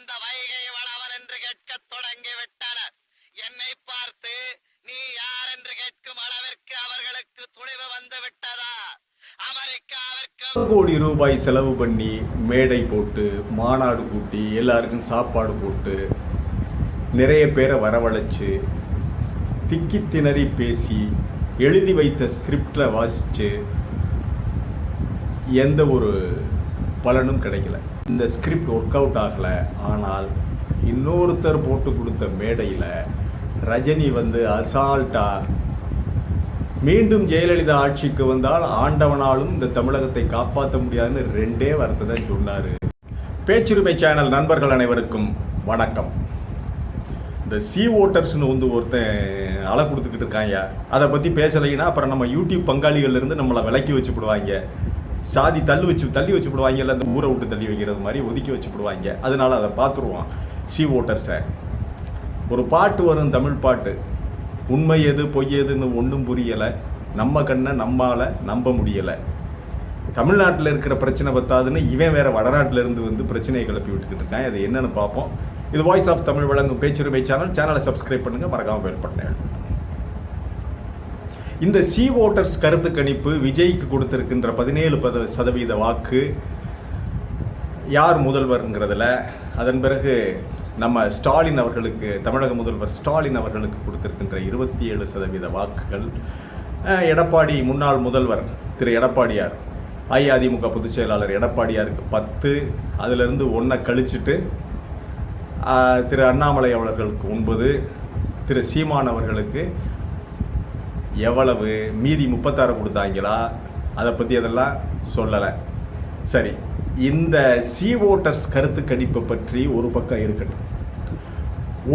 அந்த வைகை வளவன் என்று கேட்கத் தொடங்கிவிட்டனர். என்னை பார்த்து நீ யார் என்று கேட்கும் அளவிற்கு அவர்களுக்கு துணிவு வந்து விட்டதா? அமெரிக்காவிற்கு 1 கோடி ரூபாய் செலவு பண்ணி மேடை போட்டு மாநாடு கூட்டி எல்லாருக்கும் சாப்பாடு போட்டு நிறைய பேரை வரவழைச்சு திக்கி திணறி பேசி எழுதி வைத்த ஸ்கிரிப்டில் வாசித்து எந்த ஒரு பலனும் கிடைக்கல. இந்த ஸ்கிரிப்ட் ஒர்க் அவுட் ஆகலை. ஆனால் இன்னொருத்தர் போட்டு கொடுத்த மேடையில் ரஜினி வந்து அசால்ட்டாக மீண்டும் ஜெயலலிதா ஆட்சிக்கு வந்தால் ஆண்டவனாலும் இந்த தமிழகத்தை காப்பாற்ற முடியாதுன்னு 2 வார்த்தை தான் சொன்னார். பேச்சுரிமை சேனல் நண்பர்கள் அனைவருக்கும் வணக்கம். இந்த ஓட்டர்ஸ்னு வந்து ஒருத்தன் அலை கொடுத்துக்கிட்டு இருக்காங்க. அதை பற்றி பேசலைன்னா அப்புறம் நம்ம யூடியூப் பங்காளிகள்லேருந்து நம்மளை விலக்கி வச்சுப்படுவாங்க. சாதி தள்ளி வச்சு விடுவாங்க. இல்லை அந்த ஊரை விட்டு தள்ளி வைக்கிறது மாதிரி ஒதுக்கி வச்சு விடுவாங்க. அதனால அதை பார்த்துருவான் ஓட்டர்ஸை. ஒரு பாட்டு வரும், தமிழ் பாட்டு, உண்மை எது பொய் எதுன்னு ஒன்றும் புரியலை, நம்ம கண்ணை நம்மால் நம்ப முடியலை, தமிழ்நாட்டில் இருக்கிற பிரச்சனை பத்தாதுன்னு இவன் வேற வடநாட்டில் இருந்து வந்து பிரச்சனையை கிளப்பி விட்டுக்கிட்டு இருக்கான். அது என்னன்னு பார்ப்போம். இது வாய்ஸ் ஆஃப் தமிழ் வழங்கும் பேச்சுரிமை சேனலை சப்ஸ்கிரைப் பண்ணுங்க, மறக்காம பெல் பட்டனை. இந்த ஓட்டர்ஸ் கருத்து கணிப்பு விஜய்க்கு கொடுத்திருக்கின்ற 17% வாக்கு யார் முதல்வர்ங்கிறதுல, அதன் பிறகு நம்ம ஸ்டாலின் அவர்களுக்கு, தமிழக முதல்வர் ஸ்டாலின் அவர்களுக்கு கொடுத்திருக்கின்ற 27% வாக்குகள், எடப்பாடி முன்னாள் முதல்வர் திரு எடப்பாடியார், அஇஅதிமுக பொதுச் செயலாளர் எடப்பாடியாருக்கு 10, அதிலிருந்து 1 கழிச்சுட்டு திரு அண்ணாமலை அவர்களுக்கு 9, திரு சீமான் அவர்களுக்கு எவ்வளவு மீதி 36 கொடுத்தாங்களா, அதை பற்றி அதெல்லாம் சொல்லலை. சரி, இந்த ஓட்டர்ஸ் கருத்து கணிப்பை பற்றி ஒரு பக்கம் இருக்கட்டும்.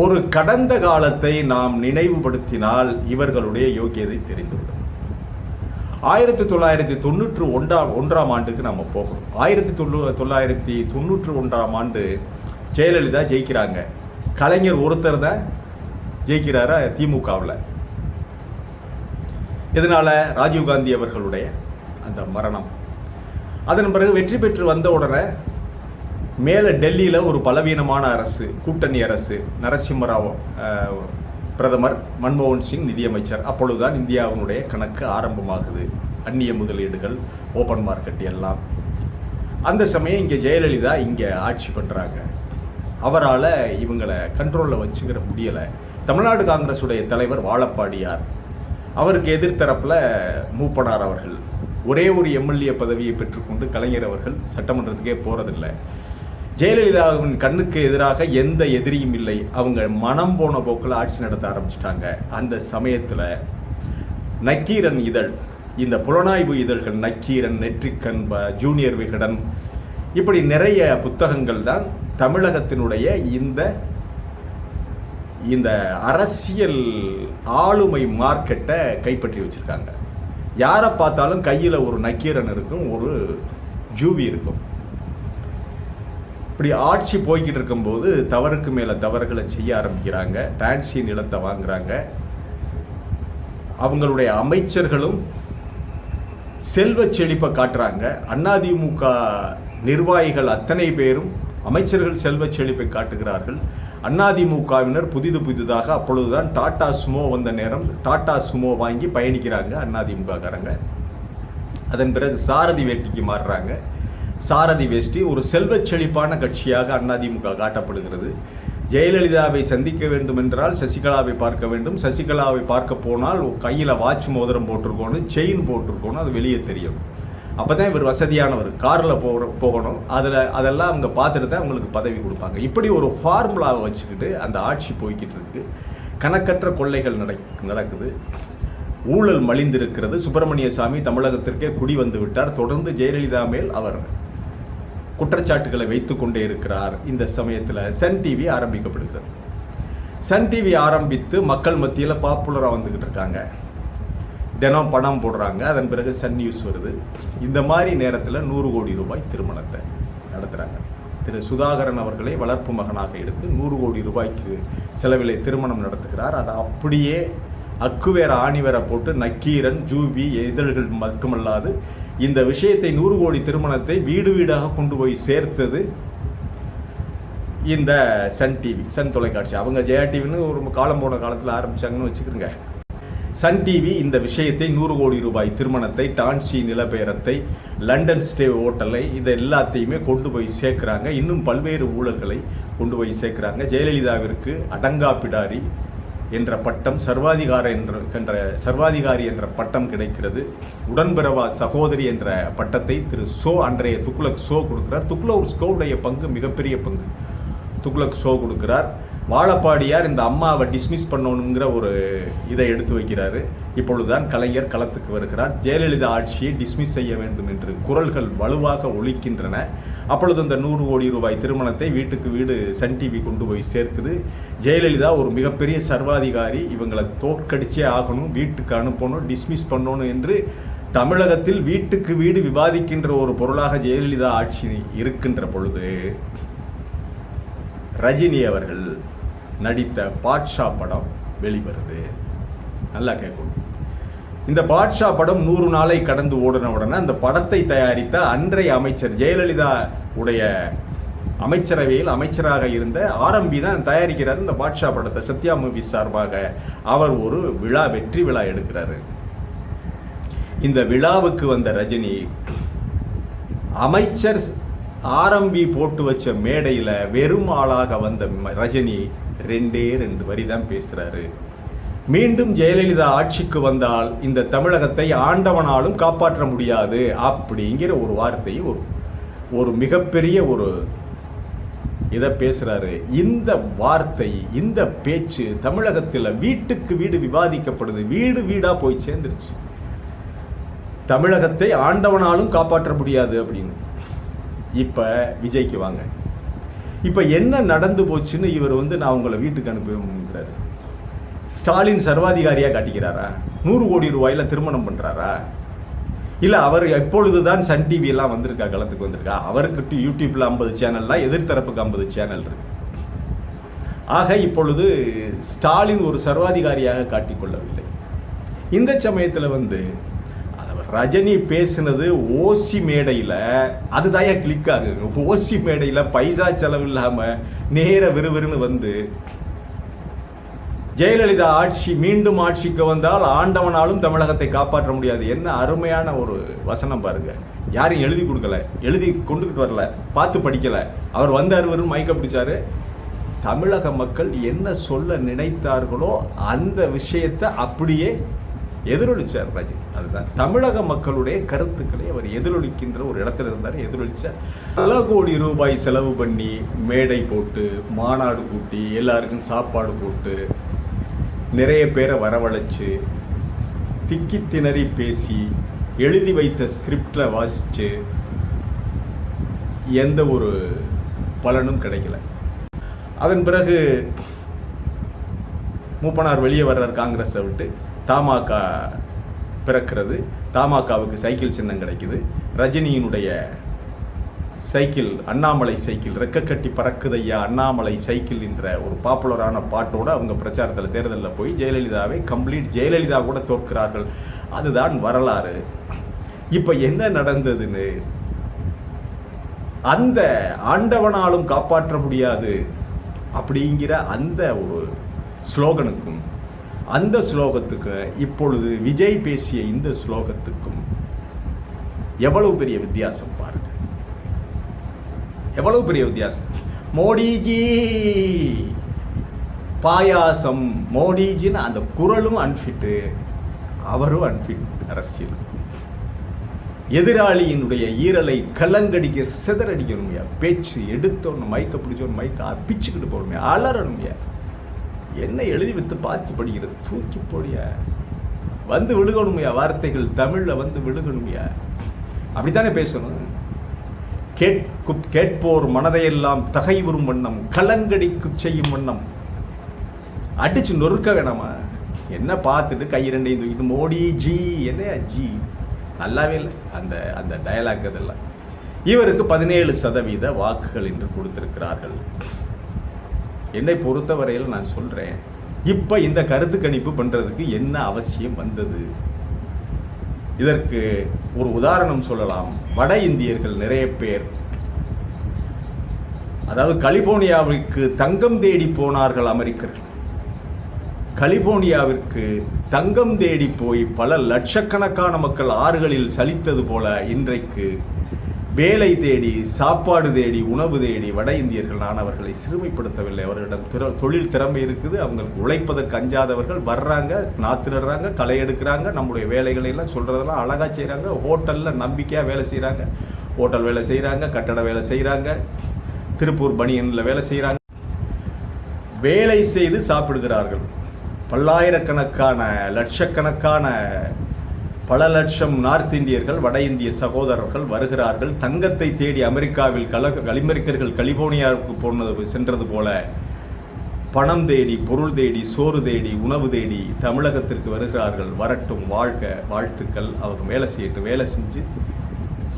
ஒரு கடந்த காலத்தை நாம் நினைவுபடுத்தினால் இவர்களுடைய யோக்கியதை தெரிந்துவிடும். 1991 ஆண்டுக்கு நம்ம போகணும். 1991 ஆண்டு ஜெயலலிதா ஜெயிக்கிறாங்க. கலைஞர் ஒருத்தர் தான் ஜெயிக்கிறாரா திமுகவில். இதனால ராஜீவ்காந்தி அவர்களுடைய அந்த மரணம். அதன் பிறகு வெற்றி பெற்று வந்த உடனே மேலே டெல்லியில் ஒரு பலவீனமான அரசு, கூட்டணி அரசு, நரசிம்மராவ் பிரதமர், மன்மோகன் சிங் நிதியமைச்சர். அப்பொழுதுதான் இந்தியாவினுடைய கணக்கு ஆரம்பமாகுது. அந்நிய முதலீடுகள், ஓப்பன் மார்க்கெட் எல்லாம். அந்த சமயம் இங்கே ஜெயலலிதா இங்கே ஆட்சி பண்ணுறாங்க. அவரால் இவங்களை கண்ட்ரோலில் வச்சுக்கிற முடியலை. தமிழ்நாடு காங்கிரஸுடைய தலைவர் வாழப்பாடியார், அவருக்கு எதிர்த்தரப்பில் மூப்பனார் அவர்கள், ஒரே ஒரு எம்எல்ஏ பதவியை பெற்றுக்கொண்டு கலைஞர் அவர்கள் சட்டமன்றத்துக்கே போகிறதில்லை. ஜெயலலிதாவின் கண்ணுக்கு எதிராக எந்த எதிரியும் இல்லை. அவங்க மனம் போன போக்கில் ஆட்சி நடத்த ஆரம்பிச்சிட்டாங்க. அந்த சமயத்தில் நக்கீரன் இதழ், இந்த புலனாய்வு இதழ்கள், நக்கீரன், நெற்றிக்கண், ஜூனியர் விகடன், இப்படி நிறைய புத்தகங்கள் தான் தமிழகத்தினுடைய இந்த அரசியல் ஆளுமை மார்க்கெட்டை கைப்பற்றி வச்சிருக்காங்க. யாரை பார்த்தாலும் கையில் ஒரு நக்கீரன் இருக்கும், ஒரு ஜூவி இருக்கும். இப்படி ஆட்சி போய்கிட்டு இருக்கும்போது தவறுக்கு மேலே தவறுகளை செய்ய ஆரம்பிக்கிறாங்க. டான்சி நிலத்தை வாங்குறாங்க. அவங்களுடைய அமைச்சர்களும் செல்வ செழிப்பை காட்டுறாங்க. அதிமுக நிர்வாகிகள் அத்தனை பேரும் அமைச்சர்கள் செல்வ செழிப்பை காட்டுகிறார்கள். அதிமுகவினர் புதிதாக அப்பொழுதுதான் டாடா சுமோ வந்த நேரம் டாடா சுமோ வாங்கி பயணிக்கிறாங்க அதிமுககாரங்க. அதன் பிறகு சாரதி வேட்டிக்கு மாறுறாங்க. சாரதி வேஷ்டி ஒரு செல்வ செழிப்பான கட்சியாக அதிமுக காட்டப்படுகிறது. ஜெயலலிதாவை சந்திக்க வேண்டும் என்றால் சசிகலாவை பார்க்க வேண்டும். சசிகலாவை பார்க்க போனால் கையில் வாட்ச் மோதிரம் போட்டிருக்கணும், செயின் போட்டிருக்கணும், அது வெளியே தெரியும். அப்போ தான் இவர் வசதியானவர், காரில் போகணும். அதெல்லாம் அவங்க பார்த்துட்டு தான் அவங்களுக்கு பதவி கொடுப்பாங்க. இப்படி ஒரு ஃபார்முலாவை வச்சுக்கிட்டு அந்த ஆட்சி போய்கிட்டு இருக்கு. கணக்கற்ற கொள்ளைகள் நடக்குது. ஊழல் மலிந்திருக்கிறது. சுப்பிரமணிய சாமி தமிழகத்திற்கே குடி வந்து விட்டார். தொடர்ந்து ஜெயலலிதா மேல் அவர் குற்றச்சாட்டுகளை வைத்துக் கொண்டே இருக்கிறார். இந்த சமயத்தில் சன் டிவி ஆரம்பிக்கப்படுகிறது. சன் டிவி ஆரம்பித்து மக்கள் மத்தியில் பாப்புலராக வந்துக்கிட்டு இருக்காங்க. தினம் பணம் போடுறாங்க. அதன் பிறகு சன் நியூஸ் வருது. இந்த மாதிரி நேரத்தில் 100 கோடி ரூபாய் திருமணத்தை நடத்துகிறாங்க. திரு சுதாகரன் அவர்களை வளர்ப்பு மகனாக எடுத்து 100 கோடி ரூபாய்க்கு செலவிலே திருமணம் நடத்துகிறார். அதை அப்படியே அக்குவேர ஆணிவேர போட்டு நக்கீரன், ஜூபி இதழ்கள் மட்டுமல்லாது இந்த விஷயத்தை 100 கோடி திருமணத்தை வீடு வீடாக கொண்டு போய் சேர்த்தது இந்த சன் டிவி, சன் தொலைக்காட்சி, அவங்க ஜெயா டிவின்னு ஒரு காலம் போன காலத்தில் ஆரம்பிச்சாங்கன்னு வச்சுக்கிறோங்க. சன் டிவி இந்த விஷயத்தை 100 கோடி ரூபாய் திருமணத்தை, டான்சி நிலப்பேரத்தை, லண்டன் ஸ்டே ஹோட்டலை, இது எல்லாத்தையுமே கொண்டு போய் சேர்க்கிறாங்க. இன்னும் பல்வேறு ஊழல்களை கொண்டு போய் சேர்க்கிறாங்க. ஜெயலலிதாவிற்கு அடங்கா பிடாரி என்ற பட்டம், சர்வாதிகாரி என்ற பட்டம் கிடைக்கிறது. உடன்பிறவா சகோதரி என்ற பட்டத்தை திரு அன்றைய துக்ளக் கொடுக்கிறார். துக்ளக் ஷோவுடைய பங்கு மிகப்பெரிய பங்கு. துக்ளக் ஷோ கொடுக்கிறார். வாழப்பாடியார் இந்த அம்மாவை டிஸ்மிஸ் பண்ணணுங்கிற ஒரு இதை எடுத்து வைக்கிறாரு. இப்பொழுதுதான் கலைஞர் களத்துக்கு வருகிறார். ஜெயலலிதா ஆட்சியை டிஸ்மிஸ் செய்ய வேண்டும் என்று குரல்கள் வலுவாக ஒலிக்கின்றன. அப்பொழுது இந்த 100 கோடி ரூபாய் திருமணத்தை வீட்டுக்கு வீடு சன் டிவி கொண்டு போய் சேர்க்குது. ஜெயலலிதா ஒரு மிகப்பெரிய சர்வாதிகாரி, இவங்களை தோற்கடிச்சே ஆகணும், வீட்டுக்கு அனுப்பணும், டிஸ்மிஸ் பண்ணணும் என்று தமிழகத்தில் வீட்டுக்கு வீடு விவாதிக்கின்ற ஒரு பொருளாக ஜெயலலிதா ஆட்சி இருக்கின்ற பொழுது ரஜினி அவர்கள் நடித்த பாட்ஷா படம் வெளிவருது. நல்லா கேட்கணும். இந்த பாட்ஷா படம் 100 நாளை கடந்து ஓடின உடனே அந்த படத்தை தயாரித்த அன்றைய அமைச்சர், ஜெயலலிதா உடைய அமைச்சரவையில் அமைச்சராக இருந்த RMB தான் தயாரிக்கிறார் இந்த பாட்ஷா படத்தை. சத்யா மூவி சார்பாக அவர் ஒரு வெற்றி விழா எடுக்கிறாரு. இந்த விழாவுக்கு வந்த ரஜினி, அமைச்சர் RMB போட்டு வச்ச மேடையில் வெறும் ஆளாக வந்த ரஜினி 2 வரி தான் பேசுறாரு. மீண்டும் ஜெயலலிதா ஆட்சிக்கு வந்தால் இந்த தமிழகத்தை ஆண்டவனாலும் காப்பாற்ற முடியாது அப்படிங்கிற ஒரு வார்த்தையை ஒரு மிகப்பெரிய ஒரு இதை பேசுறாரு. இந்த வார்த்தை, இந்த பேச்சு தமிழகத்தில் வீட்டுக்கு வீடு விவாதிக்கப்படுது. வீடு வீடா போய் சேர்ந்துருச்சு. தமிழகத்தை ஆண்டவனாலும் காப்பாற்ற முடியாது அப்படின்னு. இப்ப விஜய்க்கு வாங்க. இப்ப என்ன நடந்து போச்சுன்னு இவர் நான் உங்களை வீட்டுக்கு அனுப்புகிறாரு. ஸ்டாலின் சர்வாதிகாரியா காட்டிக்கிறாரா? 100 கோடி ரூபாயில திருமணம் பண்றாரா? இல்ல அவர் எப்பொழுதுதான் சன் டிவி எல்லாம் வந்திருக்கா, களத்துக்கு வந்திருக்கா? அவருக்கு யூடியூப்ல 50 சேனல்லாம், எதிர்த்தரப்புக்கு 50 சேனல் இருக்கு. ஆக இப்பொழுது ஸ்டாலின் ஒரு சர்வாதிகாரியாக காட்டிக்கொள்ளவில்லை. இந்த சமயத்துல ரஜினி பேசினது ஓசி மேடையில், அதுதான் கிளிக் ஆகுது. ஓசி மேடையில் பைசா செலவு இல்லாம நேர விறுவிறுன்னு ஜெயலலிதா ஆட்சி மீண்டும் ஆட்சிக்கு வந்தால் ஆண்டவனாலும் தமிழகத்தை காப்பாற்ற முடியாது. என்ன அருமையான ஒரு வசனம் பாருங்க. யாரும் எழுதி கொடுக்கல, எழுதி கொண்டுகிட்டு வரல, பார்த்து படிக்கல. அவர் வந்தார், மயக்க பிடிச்சாரு. தமிழக மக்கள் என்ன சொல்ல நினைத்தார்களோ அந்த விஷயத்தை அப்படியே எதிரொலிச்சார் ரஜினி. அதுதான் தமிழக மக்களுடைய கருத்துக்களை அவர் எதிரொலிக்கின்ற ஒரு இடத்துல இருந்தார். எதிரொலிச்சார். பல கோடி ரூபாய் செலவு பண்ணி மேடை போட்டு, மாநாடு கூட்டி, எல்லாருக்கும் சாப்பாடு போட்டு, நிறைய பேரை வரவழைச்சு, திக்கி திணறி பேசி, எழுதி வைத்த ஸ்கிரிப்ட்ல வாசிச்சு எந்த ஒரு பலனும் கிடைக்கல. அதன் பிறகு மூப்பனார் வெளியே வர்றார் காங்கிரஸை விட்டு. தமாக பிறக்கிறது. தமாகவுக்கு சைக்கிள் சின்னம் கிடைக்குது. ரஜினியினுடைய சைக்கிள், அண்ணாமலை சைக்கிள், ரெக்க கட்டி பறக்குதையா அண்ணாமலை சைக்கிள் என்ற ஒரு பாப்புலரான பாட்டோடு அவங்க பிரச்சாரத்தில், தேர்தலில் போய் ஜெயலலிதாவை ஜெயலலிதா கூட தோற்கிறார்கள். அதுதான் வரலாறு. இப்ப என்ன நடந்ததுன்னு, அந்த ஆண்டவனாலும் காப்பாற்ற முடியாது அப்படிங்கிற அந்த ஒரு ஸ்லோகனுக்கும் அந்த ஸ்லோகத்துக்கு இப்பொழுது விஜய் பேசிய இந்த ஸ்லோகத்துக்கும் எவ்வளவு பெரிய வித்தியாசம் பாருங்க. எவ்வளவு பெரிய வித்தியாசம். மோடிஜி பாயாசம், மோடிஜின்னு அந்த குரலும் அன்ஃபிட்டு, அவரும் அன்ஃபிட். அரசியல் எதிராளியினுடைய ஈரலை கலங்கடிக்க சிதறடிக்கணுமையா. பேச்சு எடுத்தோன்னு மைக்க பிடிச்சோன்னு மைக்க அப்பிச்சுக்கிட்டு போகணுமையா, அலறணுமையா. என்ன எழுதி வைத்து பார்த்து படிக்கிறது, தூக்கி போடியா, விழுகணுமையா. வார்த்தைகள் தமிழ்ல விழுகணுமையா. அப்படித்தானே பேசணும். கேட்போர் மனதையெல்லாம் தகைவுறும் வண்ணம், கலங்கடிக்கு செய்யும் வண்ணம் அடிச்சு நொறுக்க வேணாமா. என்ன பார்த்துட்டு கை ரெண்டையும் தூக்கிட்டு மோடி ஜி, என்னையா ஜி, நல்லாவே இல்லை அந்த அந்த டயலாக். அதெல்லாம் இவருக்கு 17% வாக்குகள் என்று கொடுத்திருக்கிறார்கள். என்னை பொறுத்தவரையில் நான் சொல்றேன், இப்ப இந்த கருத்து கணிப்பு பண்றதுக்கு என்ன அவசியம் வந்தது? இதற்கு ஒரு உதாரணம் சொல்லலாம். வட இந்தியர்கள் நிறைய பேர் அதாவது கலிபோர்னியாவிற்கு தங்கம் தேடி போனார்கள் அமெரிக்கர்கள். கலிபோர்னியாவிற்கு தங்கம் தேடி போய் பல லட்சக்கணக்கான மக்கள் ஆறுகளில் சலித்தது போல இன்றைக்கு வேலை தேடி, சாப்பாடு தேடி, உணவு தேடி வட இந்தியர்கள். நான் அவர்களை சிறுமைப்படுத்தவில்லை. அவர்களிடம் தொழில் திறமை இருக்குது. அவங்களுக்கு உழைப்பதற்கு அஞ்சாதவர்கள் வர்றாங்க, நாற்று நடுறாங்க, களை எடுக்கிறாங்க, நம்முடைய வேலைகளை எல்லாம் சொல்றதெல்லாம் அழகா செய்கிறாங்க. ஹோட்டல்ல நம்பிக்கையா வேலை செய்கிறாங்க. ஹோட்டல் வேலை செய்கிறாங்க, கட்டட வேலை செய்கிறாங்க, திருப்பூர் பனியன்ல வேலை செய்கிறாங்க. வேலை செய்து சாப்பிடுகிறார்கள். பல்லாயிரக்கணக்கான, லட்சக்கணக்கான, பல லட்சம் நார்த் இந்தியர்கள், வட இந்திய சகோதரர்கள் வருகிறார்கள். தங்கத்தை தேடி அமெரிக்காவில் அமெரிக்கர்கள் கலிபோர்னியாவுக்கு சென்றது போல பணம் தேடி, பொருள் தேடி, சோறு தேடி, உணவு தேடி தமிழகத்திற்கு வருகிறார்கள். வரட்டும், வாழ்க, வாழ்த்துக்கள். அவங்க வேலை செய்யட்டும். வேலை செஞ்சு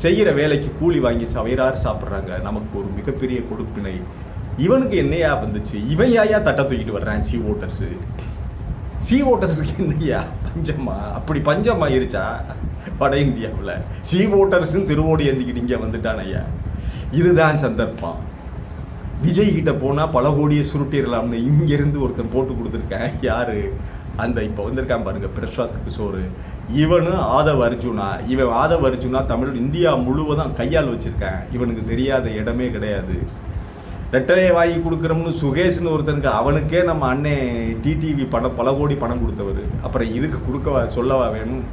செய்கிற வேலைக்கு கூலி வாங்கி வயிறாறு சாப்பிட்றாங்க. நமக்கு ஒரு மிகப்பெரிய கொடுப்பினை. இவனுக்கு என்னையா வந்துச்சு? இவன் யாயா தட்டை தூக்கிட்டு வர்றான்? சி ஓட்டர்ஸுக்கு என்னையா பஞ்சமா? அப்படி பஞ்சமா இருச்சா வட இந்தியாவில்? சி ஓட்டர்ஸும் திருவோடி ஏந்திக்கிட்டு இங்கே வந்துட்டான் ஐயா. இதுதான் சந்தர்ப்பம். விஜய் கிட்ட போனா பல கோடியை சுருட்டிடலாம்னு இங்கிருந்து ஒருத்தன் போட்டு கொடுத்துருக்கேன். யாரு? அந்த இப்போ வந்திருக்கான் பாருங்க, பிரசாத் கிஷோர். இவனு ஆதவ் அர்ஜுனா. இவன் ஆதவ் அர்ஜுனா இந்தியா முழுவதும் கையால் வச்சிருக்கேன். இவனுக்கு தெரியாத இடமே கிடையாது. ரெட்டலையை வாங்கி கொடுக்குறோம்னு சுகேஷ்னு ஒருத்தனுக்கு, அவனுக்கே நம்ம அண்ணன் டிடிவி பல கோடி பணம் கொடுத்தவர். அப்புறம் இதுக்கு கொடுக்கவா சொல்லவா வேணும்?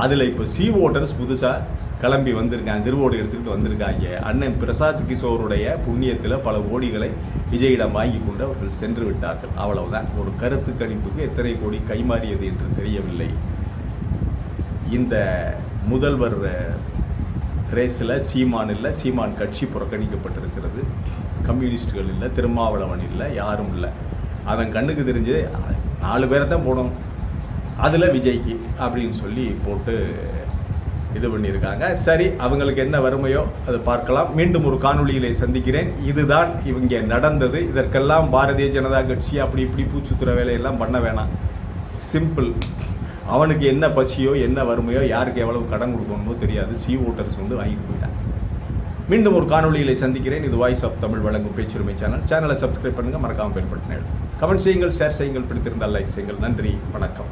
அதில் இப்போ சி ஓட்டர்ஸ் புதுசாக கிளம்பி வந்திருக்காங்க, திருவோடு எடுத்துக்கிட்டு வந்திருக்காங்க. அண்ணன் பிரசாத் கிஷோருடைய புண்ணியத்தில் பல கோடிகளை விஜயிடம் வாங்கி கொண்டு அவர்கள் சென்று விட்டார்கள். அவ்வளவுதான். ஒரு கருத்து கணிப்புக்கு எத்தனை கோடி கைமாறியது என்று தெரியவில்லை. இந்த முதல்வர் ரேஸில் சீமான் இல்லை. சீமான் கட்சி புறக்கணிக்கப்பட்டிருக்கிறது. கம்யூனிஸ்டுகள் இல்லை, திருமாவளவன் இல்லை, யாரும் இல்லை. அவன் கண்ணுக்கு தெரிஞ்சு 4 பேரை தான் போடணும், அதில் விஜய்க்கு அப்படின்னு சொல்லி போட்டு இது பண்ணியிருக்காங்க. சரி, அவங்களுக்கு என்ன வறுமையோ அதை பார்க்கலாம். மீண்டும் ஒரு காணொளியிலே சந்திக்கிறேன். இதுதான் இவங்க நடந்தது. இதற்கெல்லாம் பாரதிய ஜனதா கட்சி அப்படி இப்படி பூச்சுத்துற வேலையெல்லாம் பண்ண வேணாம். சிம்பிள். அவனுக்கு என்ன பசியோ, என்ன வறுமையோ, யாருக்கு எவ்வளவு கடன் கொடுக்கணுமோ தெரியாது. சி ஓட்டர்ஸ் வாங்கிட்டு போயிட்டான். மீண்டும் ஒரு காணொளியிலே சந்திக்கிறேன். இது வாய்ஸ் ஆஃப் தமிழ் வழங்கும் பேச்சுரிமை சேனலை சப்ஸ்கிரைப் பண்ணுங்க, மறக்காம பெல் பட்டனை கமெண்ட் செய்யுங்கள், ஷேர் செய்யுங்கள், பிடித்திருந்தால் லைக் செய்யுங்கள். நன்றி, வணக்கம்.